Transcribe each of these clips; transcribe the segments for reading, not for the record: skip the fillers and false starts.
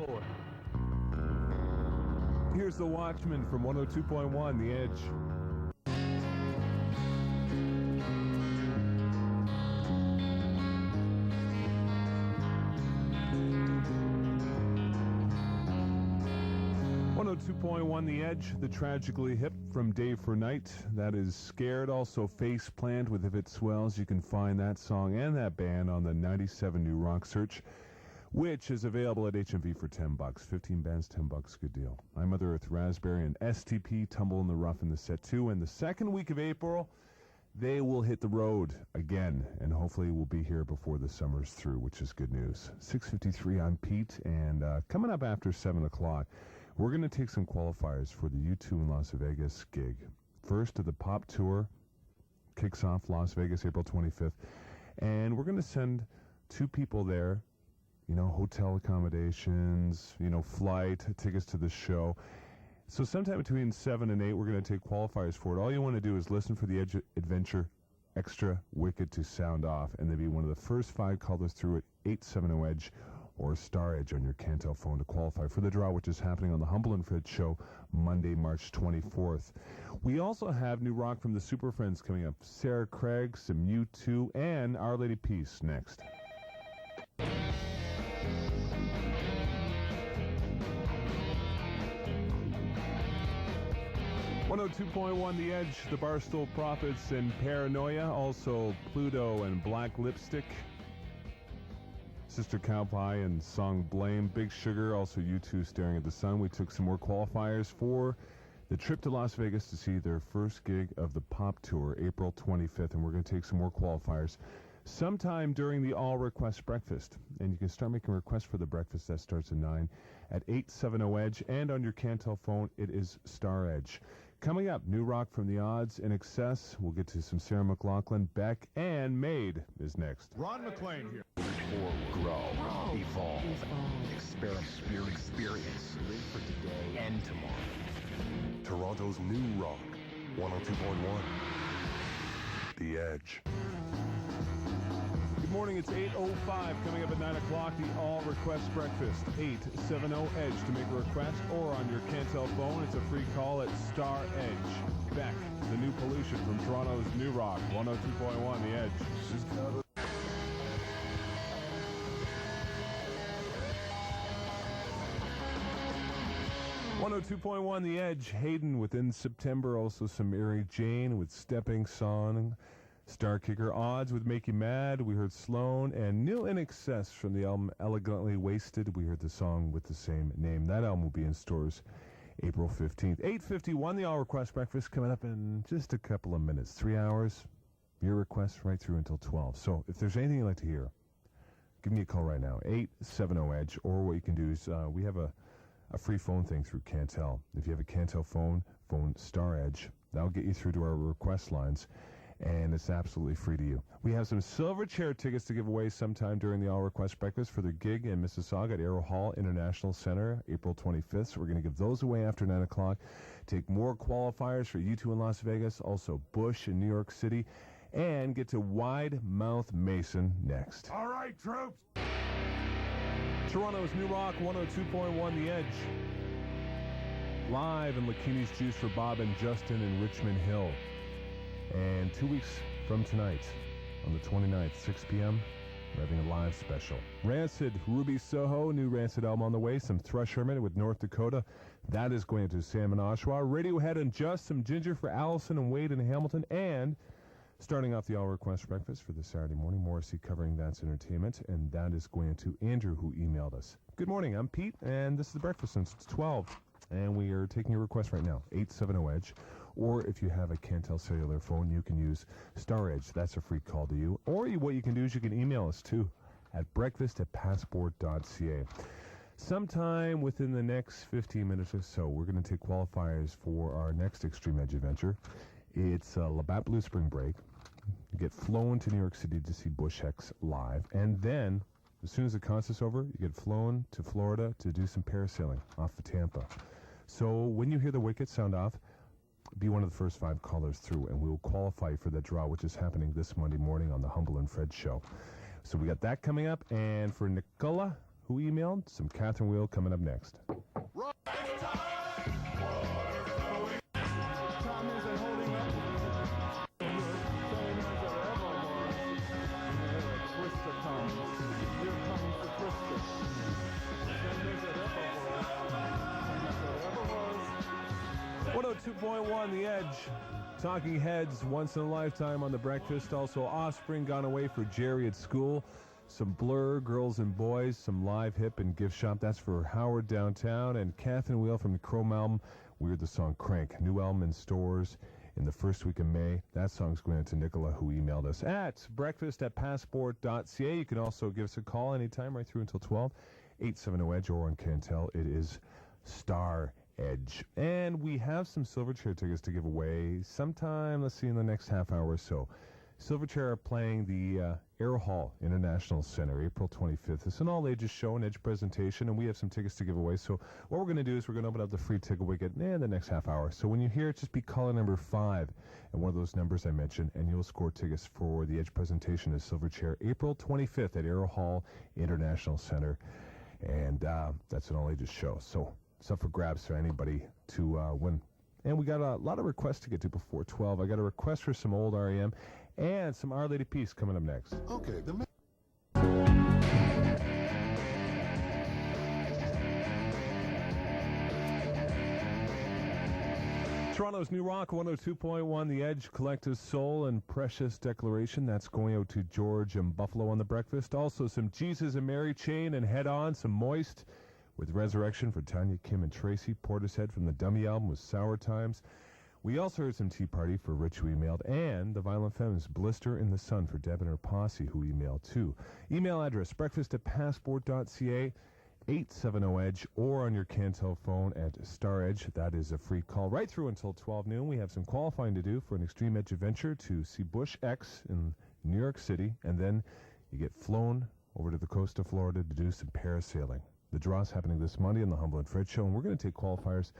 for. Here's the Watchman from 102.1, The Edge. 102.1 The Edge, the Tragically Hip from Day for Night. That is Scared. Also Face Plant with If It Swells. You can find that song and that band on the 97 New Rock Search, which is available at HMV for $10. 15 bands, $10. Good deal. I'm Mother Earth Raspberry and STP Tumble in the Rough in the set 2. And the second week of April, they will hit the road again, and hopefully we'll be here before the summer's through, which is good news. 6:53, I'm Pete, and coming up after 7 o'clock, we're going to take some qualifiers for the U2 in Las Vegas gig. First of the Pop Tour kicks off Las Vegas April 25th, and we're going to send 2 people there, hotel accommodations, flight, tickets to the show. So sometime between 7 and 8, we're going to take qualifiers for it. All you want to do is listen for the Edge Adventure Extra Wicked to sound off, and then be one of the first 5 callers through at 870-EDGE or Star Edge on your Cantel phone to qualify for the draw, which is happening on the Humble and Fred Show Monday, March 24th. We also have new rock from the Super Friends coming up. Sarah Craig, some U2, and Our Lady Peace next. 102.1 The Edge, the Barstool Prophets and Paranoia, also Pluto and Black Lipstick, Sister Cowpie and Song Blame, Big Sugar, also U2 Staring at the Sun. We took some more qualifiers for the trip to Las Vegas to see their first gig of the Pop Tour, April 25th, and we're going to take some more qualifiers sometime during the All Request Breakfast. And you can start making requests for the breakfast. That starts at 9 at 870-EDGE, and on your Cantel phone, it is Star Edge. Coming up, new rock from The Odds in Excess. We'll get to some Sarah McLachlan, Beck, and Maid is next. Ron McLean here. Forward, grow, evolve, experiment, experience, live for today and tomorrow. Toronto's new rock, 102.1, The Edge. Good morning, it's 8:05. Coming up at 9 o'clock, the All Request Breakfast. 870-EDGE to make a request, or on your Cantel phone, it's a free call at Star Edge. Beck, the new pollution from Toronto's new rock, 102.1 The Edge. 102.1 The Edge. Hayden within September. Also some Mary Jane with Stepping Song. Star Kicker Odds with Make You Mad. We heard Sloan, and New In Excess from the album Elegantly Wasted. We heard the song with the same name. That album will be in stores April 15th. 8:51, the All Request Breakfast coming up in just a couple of minutes. 3 hours. Your requests right through until 12. So if there's anything you'd like to hear, give me a call right now. 870-EDGE. Or what you can do is we have a free phone thing through Cantel. If you have a Cantel phone Star Edge. That'll get you through to our request lines, and it's absolutely free to you. We have some silver chair tickets to give away sometime during the All Request Breakfast for the gig in Mississauga at Arrow Hall International Center, April 25th. So we're going to give those away after 9 o'clock. Take more qualifiers for U2 in Las Vegas, also Bush in New York City, and get to Wide Mouth Mason next. All right, troops. Toronto's new rock, 102.1 The Edge. Live in Lakini's Juice for Bob and Justin in Richmond Hill. And 2 weeks from tonight, on the 29th, 6 p.m., we're having a live special. Rancid, Ruby Soho, new Rancid album on the way. Some Thrush Hermit with North Dakota. That is going to Sam and Oshawa. Radiohead and Just, some Ginger for Allison and Wade and Hamilton. And starting off the All Request Breakfast for this Saturday morning, Morrissey covering That's Entertainment. And that is going to Andrew, who emailed us. Good morning, I'm Pete, and this is the breakfast since it's 12. And we are taking your request right now, 870-EDGE. Or if you have a Cantel cellular phone, you can use Star Edge. That's a free call to you. Or what you can do is you can email us, too, at breakfast@passport.ca. Sometime within the next 15 minutes or so, we're going to take qualifiers for our next Extreme Edge adventure. It's Labatt Blue Spring Break. You get flown to New York City to see Bush Hex live. And then, as soon as the concert's over, you get flown to Florida to do some parasailing off of Tampa. So when you hear the wicket sound off, be one of the first 5 callers through, and we will qualify for the draw, which is happening this Monday morning on the Humble and Fred Show. So we got that coming up, and for Nicola, who emailed. Some Catherine Wheel coming up next. The Edge. Talking Heads, Once in a Lifetime on the Breakfast. Also, Offspring, Gone Away for Jerry at School. Some Blur, Girls and Boys. Some Live Hip and Gift Shop. That's for Howard downtown. And Catherine Wheel from the Chrome album. We heard the song Crank. New album in stores in the first week of May. That song's going to Nicola, who emailed us at breakfast@passport.ca. You can also give us a call anytime right through until 12. 870-EDGE, or on Cantel, it is Star Edge. And we have some Silverchair tickets to give away sometime, let's see, in the next half hour or so. Silverchair are playing the Arrow Hall International Center, April 25th. It's an all-ages show, an Edge presentation, and we have some tickets to give away. So what we're going to do is we're going to open up the free ticket wicket in the next half hour. So when you hear it, just be caller number 5 and one of those numbers I mentioned, and you'll score tickets for the Edge presentation at Silverchair, April 25th at Arrow Hall International Center. And that's an all-ages show. So it's up for grabs for anybody to win. And we got a lot of requests to get to before 12. I got a request for some old REM and some Our Lady Peace coming up next. Okay, Toronto's New Rock 102.1, The Edge, Collective Soul, and Precious Declaration. That's going out to George and Buffalo on the Breakfast. Also some Jesus and Mary Chain and Head On, some Moist with Resurrection for Tanya, Kim, and Tracy. Portishead from the Dummy album with Sour Times. We also heard some Tea Party for Rich, who emailed, and the Violent Femmes, Blister in the Sun for Deb and her posse, who emailed too. Email address, breakfast@passport.ca, 870-EDGE, or on your Cantel phone at Star Edge. That is a free call right through until 12 noon. We have some qualifying to do for an Extreme Edge adventure to see Bush X in New York City, and then you get flown over to the coast of Florida to do some parasailing. The draw's happening this Monday on the Humble and Fred Show, and we're going to take qualifiers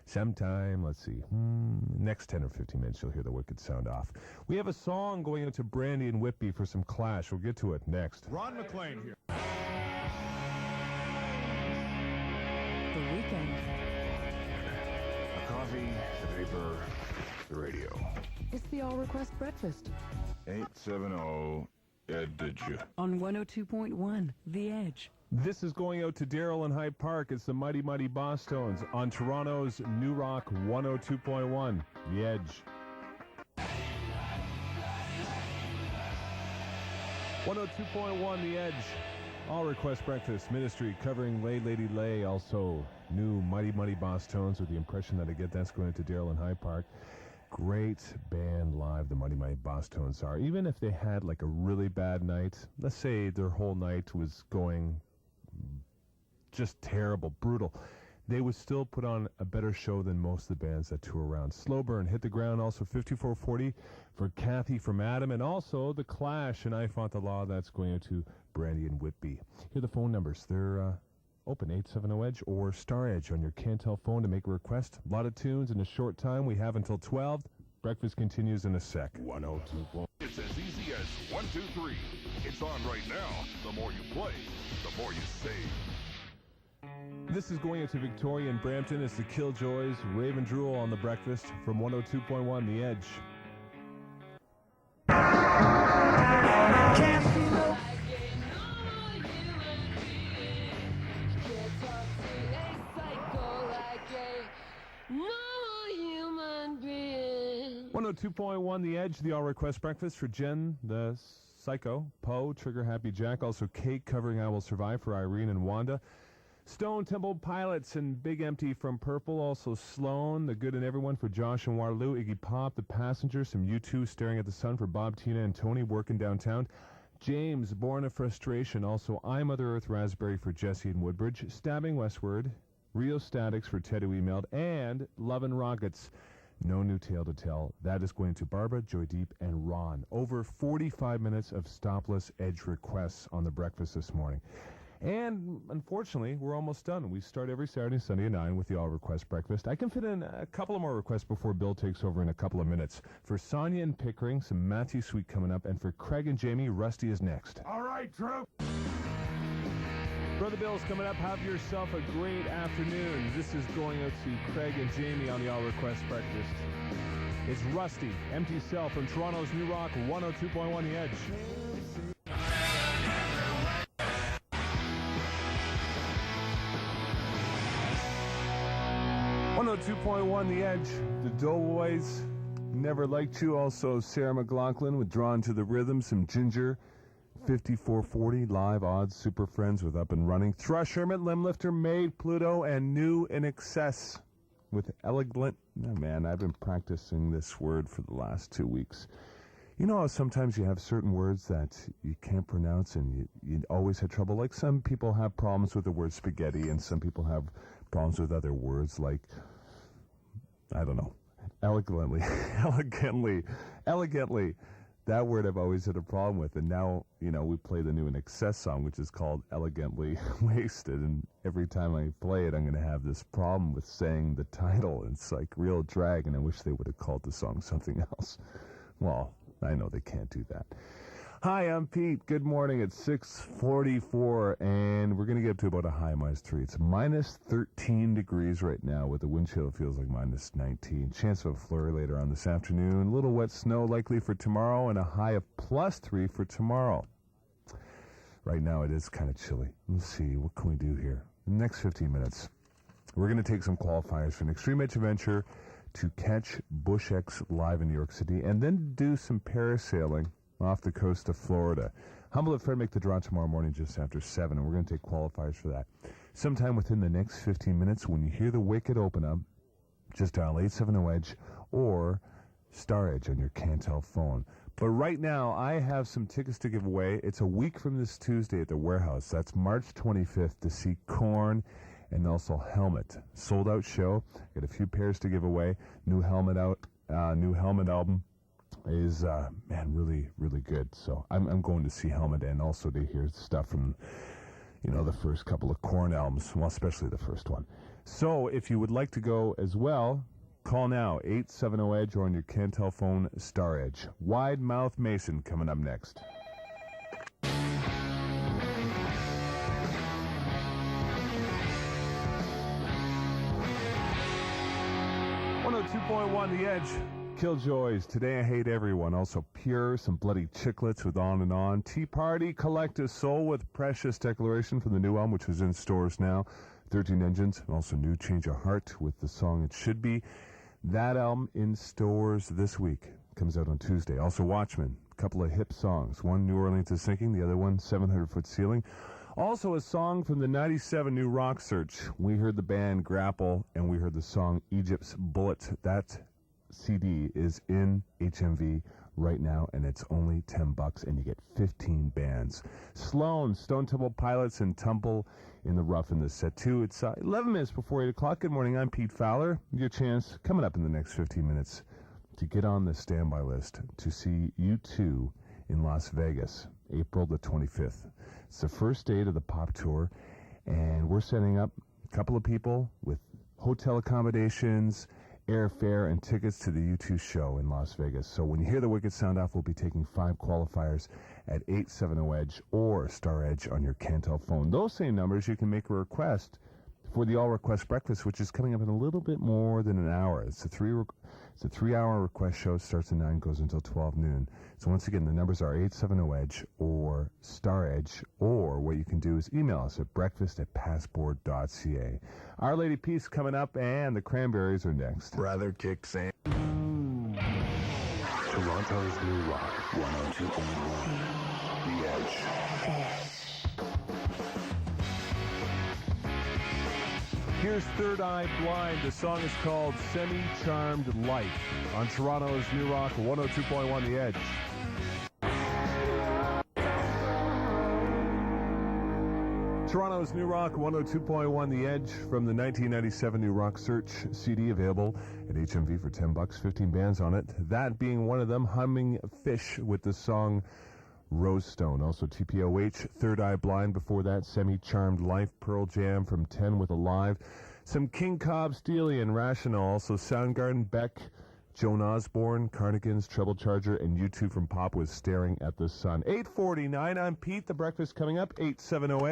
sometime, let's see, next 10 or 15 minutes. You'll hear the wicked sound off. We have a song going into Brandy and Whitby for some Clash. We'll get to it next. Ron McLean here. The Weekend. A coffee, the paper, the radio. It's the All Request Breakfast 870-EDGE. on 102.1 The Edge. This is going out to Daryl in Hyde Park. It's the Mighty Mighty Bosstones on Toronto's New Rock 102.1, The Edge. 102.1, The Edge. All Request Breakfast Ministry covering Lay Lady Lay. Also, new Mighty Mighty Bosstones with the impression that I get. That's going to Daryl in Hyde Park. Great band live, the Mighty Mighty Bosstones are. Even if they had like a really bad night, let's say their whole night was going just terrible, brutal, they would still put on a better show than most of the bands that tour around. Slow Burn, Hit the Ground, also 5440 for Kathy from Adam, and also The Clash and I Fought the Law. That's going out to Brandy and Whitby. Here are the phone numbers. They're open, 870-EDGE or Star Edge on your Cantel phone to make a request. A lot of tunes in a short time. We have until 12. Breakfast continues in a sec. 102. It's as easy as 1, 2, 3. It's on right now. The more you play, the more you save. This is going into Victoria and Brampton. It's the Killjoys, Raven Drool on the Breakfast from 102.1 The Edge. No human being. 102.1 The Edge, the All Request Breakfast for Jen, the Psycho, Poe, Trigger Happy Jack, also Kate covering I Will Survive for Irene and Wanda. Stone Temple Pilots and Big Empty from Purple, also Sloan, The Good in Everyone for Josh and Waterloo, Iggy Pop, The Passenger, some U2 Staring at the Sun for Bob, Tina, and Tony working downtown. James, Born of Frustration, also I Mother Earth Raspberry for Jesse and Woodbridge, Stabbing Westward, Rio Statics for Ted who emailed, and Love and Rockets, No New Tale to Tell. That is going to Barbara, Joy Deep, and Ron. Over 45 minutes of stopless Edge requests on the breakfast this morning. And unfortunately, we're almost done. We start every Saturday and Sunday at 9 with the All Request Breakfast. I can fit in a couple of more requests before Bill takes over in a couple of minutes. For Sonia and Pickering, some Matthew Sweet coming up. And for Craig and Jamie, Rusty is next. All right, Drew. More of the Bills coming up. Have yourself a great afternoon. This is going out to Craig and Jamie on the All Request Breakfast. It's Rusty, Empty Cell from Toronto's New Rock, 102.1 The Edge. 102.1 The Edge. The Doughboys, Never Liked You. Also Sarah McLachlan with Drawn to the Rhythm. Some Ginger, 5440, Live Odds, Super Friends with Up and Running. Thrush Hermit, Limblifter, Maid, Pluto, and New in Excess with Elegant. Oh man, I've been practicing this word for the last 2 weeks. You know how sometimes you have certain words that you can't pronounce and you always had trouble? Like some people have problems with the word spaghetti and some people have problems with other words like, I don't know, elegantly. That word I've always had a problem with. And now, you know, we play the New in Excess song, which is called Elegantly Wasted. And every time I play it, I'm going to have this problem with saying the title. It's like real drag, and I wish they would have called the song something else. Well, I know they can't do that. Hi, I'm Pete. Good morning. It's 6:44, and we're going to get up to about a high -3. It's minus 13 degrees right now with the wind chill. It feels like minus 19. Chance of a flurry later on this afternoon. A little wet snow likely for tomorrow, and a high of +3 for tomorrow. Right now it is kind of chilly. Let's see. What can we do here? In the next 15 minutes, we're going to take some qualifiers for an extreme adventure to catch Bush X live in New York City, and then do some parasailing off the coast of Florida. Humble and Fred make the draw tomorrow morning just after 7, and we're going to take qualifiers for that. Sometime within the next 15 minutes, when you hear the wicket open up, just dial 870-EDGE or Star Edge on your Cantel phone. But right now, I have some tickets to give away. It's a week from this Tuesday at the Warehouse. That's March 25th to see Korn and also Helmet. Sold-out show. Got a few pairs to give away. New Helmet album is man, really good. So I'm going to see Helmet and also to hear stuff from, you know, the first couple of Korn albums, well, especially the first one. So if you would like to go as well, call now, 870-EDGE, or on your Cantel phone, Star Edge. Wide Mouth Mason coming up next. 102.1 The Edge. Killjoys, Today I Hate Everyone. Also Pure, some Bloody Chiclets with On and On. Tea Party, Collective Soul with Precious Declaration from the new album, which is in stores now. 13 Engines, and also New Change of Heart with the song It Should Be. That album in stores this week. Comes out on Tuesday. Also Watchmen, a couple of hip songs. One, New Orleans is Sinking, the other one, 700-Foot Ceiling. Also a song from the 97 New Rock Search. We heard the band Grapple, and we heard the song Egypt's Bullet. That CD is in HMV right now, and it's only $10, and you get 15 bands. Sloan, Stone Temple Pilots, and Tumble in the Rough in the set too. It's 11 minutes before 8 o'clock. Good morning, I'm Pete Fowler. Your chance coming up in the next 15 minutes to get on the standby list to see U2 in Las Vegas, April the 25th. It's the first date of the pop tour, and we're setting up a couple of people with hotel accommodations, airfare, and tickets to the U2 show in Las Vegas. So when you hear the wicked sound off, we'll be taking 5 qualifiers at 870-EDGE or Star Edge on your Cantel phone. Those same numbers, you can make a request for the All Request Breakfast, which is coming up in a little bit more than an hour. It's a 3-hour request show. It starts at 9, goes until 12 noon. So once again, the numbers are 870-EDGE or Star Edge, or what you can do is email us at breakfast@passport.ca. Our Lady Peace coming up, and the Cranberries are next. Rather kick sand. Toronto's New Rock, 102.1 The Edge. Here's Third Eye Blind. The song is called Semi-Charmed Life on Toronto's New Rock, 102.1 The Edge. Toronto's New Rock, 102.1 The Edge from the 1997 New Rock Search CD, available at HMV for $10, 15 bands on it. That being one of them, Humming Fish with the song Rosestone. Also TPOH, Third Eye Blind. Before that, Semi-Charmed Life, Pearl Jam from 10 with Alive. Some King Cobb, Steely, and Rational. Also Soundgarden, Beck, Joan Osborne, Cardigans, Treble Charger, and U2 from Pop with Staring at the Sun. 8:49, I'm Pete. The breakfast coming up, 870-EDGE.